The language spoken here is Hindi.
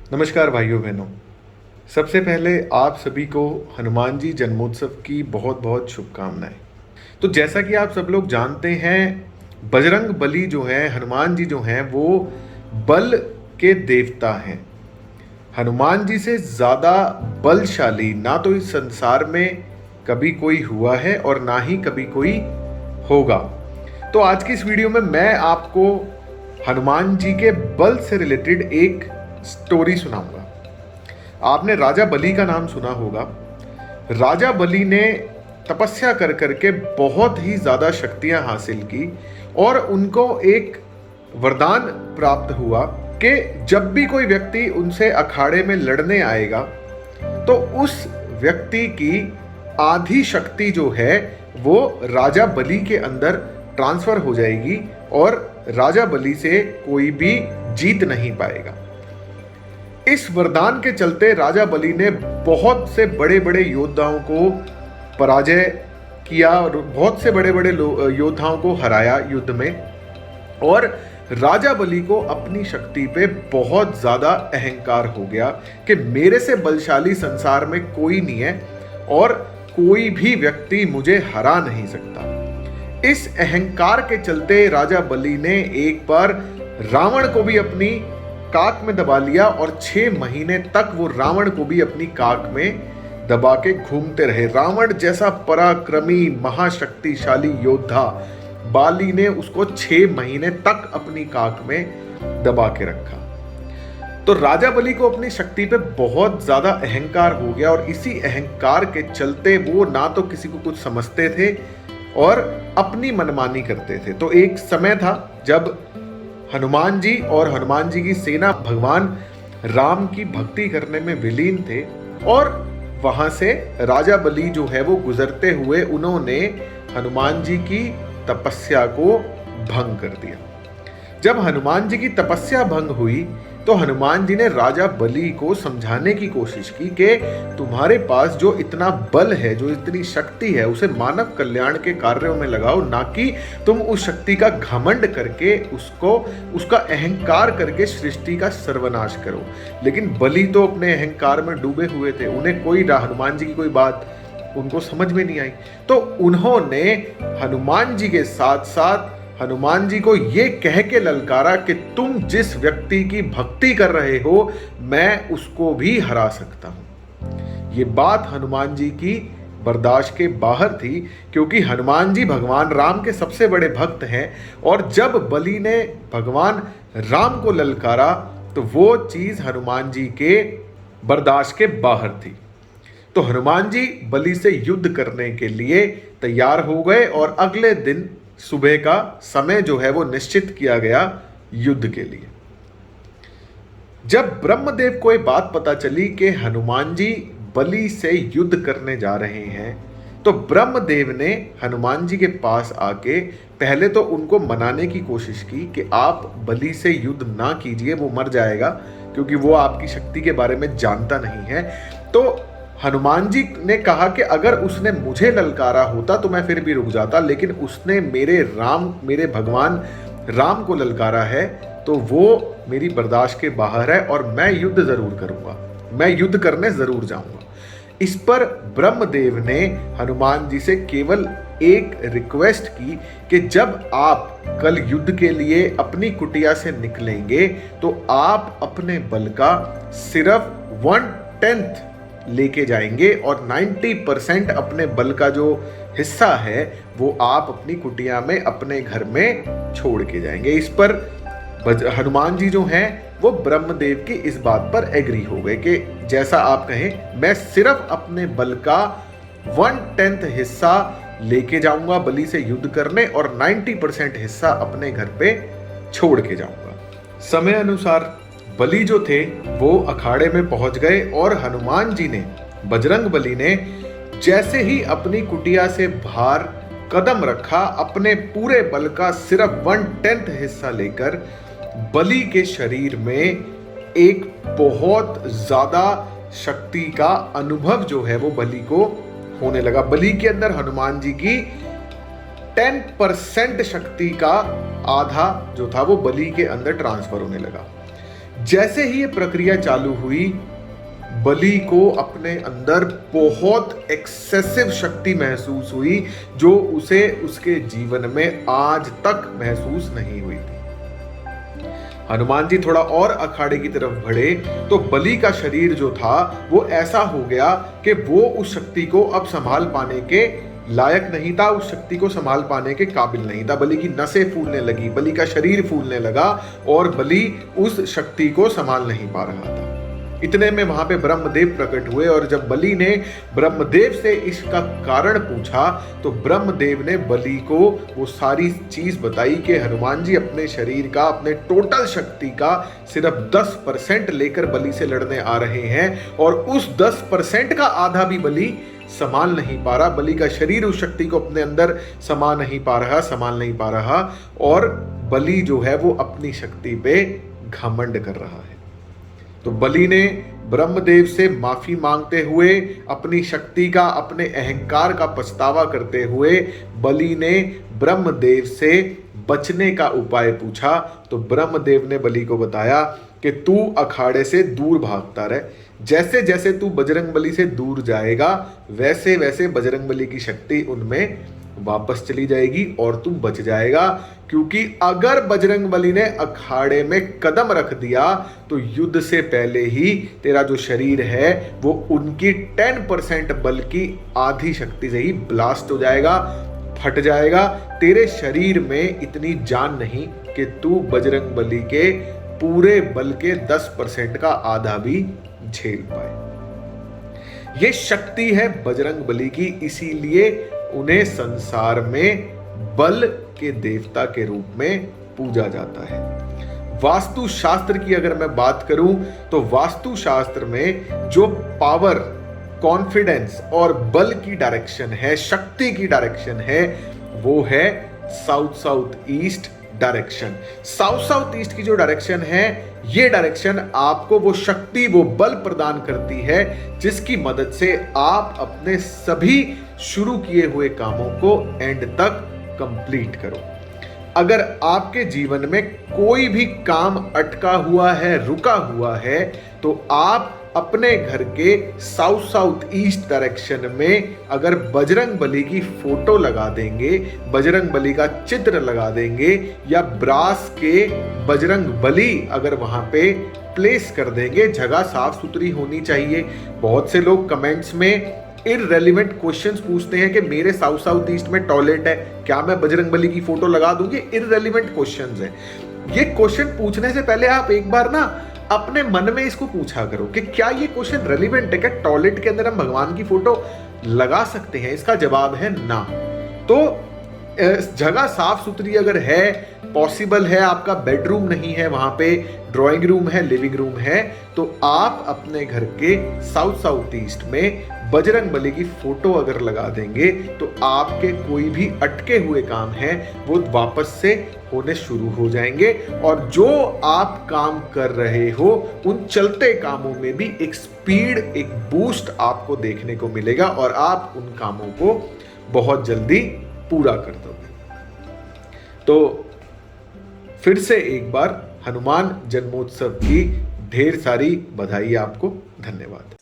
नमस्कार भाइयों बहनों। सबसे पहले आप सभी को हनुमान जी जन्मोत्सव की बहुत बहुत शुभकामनाएं। तो जैसा कि आप सब लोग जानते हैं, बजरंग बली जो है, हनुमान जी जो हैं, वो बल के देवता हैं। हनुमान जी से ज़्यादा बलशाली ना तो इस संसार में कभी कोई हुआ है और ना ही कभी कोई होगा। तो आज की इस वीडियो में मैं आपको हनुमान जी के बल से रिलेटेड एक स्टोरी सुनाऊंगा। आपने राजा बलि का नाम सुना होगा। राजा बलि ने तपस्या कर करके बहुत ही ज़्यादा शक्तियां हासिल की और उनको एक वरदान प्राप्त हुआ कि जब भी कोई व्यक्ति उनसे अखाड़े में लड़ने आएगा तो उस व्यक्ति की आधी शक्ति जो है वो राजा बलि के अंदर ट्रांसफर हो जाएगी और राजा बलि से कोई भी जीत नहीं पाएगा। इस वरदान के चलते राजा बलि ने बहुत से बड़े बड़े योद्धाओं को पराजय किया और बहुत से बड़े बड़े योद्धाओं को हराया युद्ध में। और राजा बलि को अपनी शक्ति पे बहुत ज्यादा अहंकार हो गया कि मेरे से बलशाली संसार में कोई नहीं है और कोई भी व्यक्ति मुझे हरा नहीं सकता। इस अहंकार के चलते राजा बलि ने एक बार रावण को भी अपनी काक में दबा लिया और 6 महीने तक वो रावण को भी अपनी काक में दबा के घूमते रहे। रावण जैसा पराक्रमी महाशक्तिशाली योद्धा, बाली ने उसको 6 महीने तक अपनी काक में दबा के रखा। तो राजा बलि को अपनी शक्ति पे बहुत ज्यादा अहंकार हो गया और इसी अहंकार के चलते वो ना तो किसी को कुछ समझते थे और अपनी मनमानी करते थे। तो एक समय था जब हनुमान जी और हनुमान जी की सेना भगवान राम की भक्ति करने में विलीन थे और वहां से राजा बलि जो है वो गुजरते हुए उन्होंने हनुमान जी की तपस्या को भंग कर दिया। जब हनुमान जी की तपस्या भंग हुई तो हनुमान जी ने राजा बलि को समझाने की कोशिश की कि तुम्हारे पास जो इतना बल है, जो इतनी शक्ति है, उसे मानव कल्याण के कार्यों में लगाओ, ना कि तुम उस शक्ति का घमंड करके उसका अहंकार करके सृष्टि का सर्वनाश करो। लेकिन बलि तो अपने अहंकार में डूबे हुए थे, उन्हें कोई हनुमान जी की कोई बात उनको समझ में नहीं आई। तो उन्होंने हनुमान जी के साथ साथ हनुमान जी को यह कह के ललकारा कि तुम जिस व्यक्ति की भक्ति कर रहे हो मैं उसको भी हरा सकता हूं। यह बात हनुमान जी की बर्दाश्त के बाहर थी, क्योंकि हनुमान जी भगवान राम के सबसे बड़े भक्त हैं और जब बलि ने भगवान राम को ललकारा तो वो चीज हनुमान जी के बर्दाश्त के बाहर थी। तो हनुमान जी बलि से युद्ध करने के लिए तैयार हो गए और अगले दिन सुबह का समय जो है वो निश्चित किया गया युद्ध के लिए। जब ब्रह्मदेव को ये बात पता चली कि हनुमान जी बलि से युद्ध करने जा रहे हैं तो ब्रह्मदेव ने हनुमान जी के पास आके पहले तो उनको मनाने की कोशिश की कि आप बलि से युद्ध ना कीजिए, वो मर जाएगा, क्योंकि वो आपकी शक्ति के बारे में जानता नहीं है। तो हनुमान जी ने कहा कि अगर उसने मुझे ललकारा होता तो मैं फिर भी रुक जाता, लेकिन उसने मेरे भगवान राम को ललकारा है तो वो मेरी बर्दाश्त के बाहर है और मैं युद्ध जरूर करूंगा, मैं युद्ध करने जरूर जाऊंगा। इस पर ब्रह्मदेव ने हनुमान जी से केवल एक रिक्वेस्ट की कि जब आप कल युद्ध के लिए अपनी कुटिया से निकलेंगे तो आप अपने बल का सिर्फ 1/10 लेके जाएंगे और 90% अपने बल का जो हिस्सा है वो आप अपनी कुटिया में अपने घर में छोड़ के जाएंगे। इस पर हनुमान जी जो हैं वो ब्रह्मदेव की इस बात पर एग्री हो गए कि जैसा आप कहें, मैं सिर्फ अपने बल का 1/10 हिस्सा लेके जाऊंगा बलि से युद्ध करने और 90% हिस्सा अपने घर पे छोड़ के जाऊंगा। समय अनुसार बलि जो थे वो अखाड़े में पहुंच गए और हनुमान जी ने, बजरंग बली ने जैसे ही अपनी कुटिया से बाहर कदम रखा, अपने पूरे बल का सिर्फ 1/10 हिस्सा लेकर बलि के शरीर में एक बहुत ज्यादा शक्ति का अनुभव जो है वो बलि को होने लगा। बलि के अंदर हनुमान जी की 10% शक्ति का आधा जो था वो बलि के अंदर ट्रांसफर होने लगा। जैसे ही ये प्रक्रिया चालू हुई, बलि को अपने अंदर बहुत एक्सेसिव शक्ति महसूस हुई, जो उसे उसके जीवन में आज तक महसूस नहीं हुई थी। हनुमान जी थोड़ा और अखाड़े की तरफ बढ़े तो बलि का शरीर जो था वो ऐसा हो गया कि वो उस शक्ति को अब संभाल पाने के लायक नहीं था, उस शक्ति को संभाल पाने के काबिल नहीं था। बलि की नसें फूलने लगी, बलि का शरीर फूलने लगा और बलि उस शक्ति को संभाल नहीं पा रहा था। इतने में वहां पे ब्रह्मदेव प्रकट हुए और जब बलि ने ब्रह्मदेव से इसका कारण पूछा तो ब्रह्मदेव ने बलि को वो सारी चीज बताई कि हनुमान जी अपने शरीर का, अपने टोटल शक्ति का सिर्फ 10% लेकर बलि से लड़ने आ रहे हैं और उस 10% का आधा भी बलि संभाल नहीं पा रहा। बलि का शरीर उस शक्ति को अपने अंदर संभाल नहीं पा रहा और बलि जो है वो अपनी शक्ति पे घमंड कर रहा है। तो बलि ने ब्रह्मदेव से माफी मांगते हुए, अपनी शक्ति का, अपने अहंकार का पछतावा करते हुए बलि ने ब्रह्मदेव से बचने का उपाय पूछा। तो ब्रह्मदेव ने बलि को बताया कि तू अखाड़े से दूर भागता रहे, जैसे जैसे तू बजरंगबली से दूर जाएगा वैसे वैसे बजरंगबली की शक्ति उनमें वापस चली जाएगी और तू बच जाएगा। क्योंकि अगर बजरंगबली ने अखाड़े में कदम रख दिया तो युद्ध से पहले ही तेरा जो शरीर है वो उनकी 10% बल की आधी शक्ति से ही ब्लास्ट हो जाएगा, फट जाएगा। तेरे शरीर में इतनी जान नहीं कि तू बजरंगबली के पूरे बल के 10% का आधा भी झेल पाए। ये शक्ति है बजरंगबली की, इसीलिए उन्हें संसार में बल के देवता के रूप में पूजा जाता है। वास्तु शास्त्र की अगर मैं बात करूं तो वास्तु शास्त्र में जो पावर, कॉन्फिडेंस और बल की डायरेक्शन है, शक्ति की डायरेक्शन है, वो है south south east direction. South south east की जो डायरेक्शन है, ये डायरेक्शन आपको वो शक्ति, वो बल प्रदान करती है जिसकी मदद से आप अपने सभी शुरू किए हुए कामों को एंड तक कंप्लीट करो। अगर आपके जीवन में कोई भी काम अटका हुआ है, रुका हुआ है, तो आप अपने घर के साउथ साउथ ईस्ट डायरेक्शन में अगर बजरंगबली की फोटो लगा देंगे, बजरंगबली का चित्र लगा देंगे या ब्रास के बजरंगबली अगर वहां पे प्लेस कर देंगे, जगह साफ सुथरी होनी चाहिए। बहुत से लोग कमेंट्स में इररेलेवेंट क्वेश्चंस पूछते हैं कि मेरे साउथ साउथ ईस्ट में टॉयलेट है, क्या मैं बजरंगबली की फोटो लगा दूं? ये इररेलेवेंट क्वेश्चंस हैं। ये क्वेश्चन पूछने से पहले आप एक बार ना अपने मन में इसको पूछा करो कि क्या ये क्वेश्चन रेलिवेंट है, क्या टॉयलेट के अंदर हम भगवान की फोटो लगा सकते हैं? इसका जवाब है ना। तो जगह साफ सुथरी अगर है, पॉसिबल है, आपका बेडरूम नहीं है, वहां पे ड्राइंग रूम है, लिविंग रूम है, तो आप अपने घर के साउथ साउथ ईस्ट में बजरंगबली की फोटो अगर लगा देंगे तो आपके कोई भी अटके हुए काम हैं वो वापस से होने शुरू हो जाएंगे और जो आप काम कर रहे हो उन चलते कामों में भी एक स्पीड, एक बूस्ट आपको देखने को मिलेगा और आप उन कामों को बहुत जल्दी पूरा कर दोगे। तो फिर से एक बार हनुमान जन्मोत्सव की ढेर सारी बधाई आपको। धन्यवाद।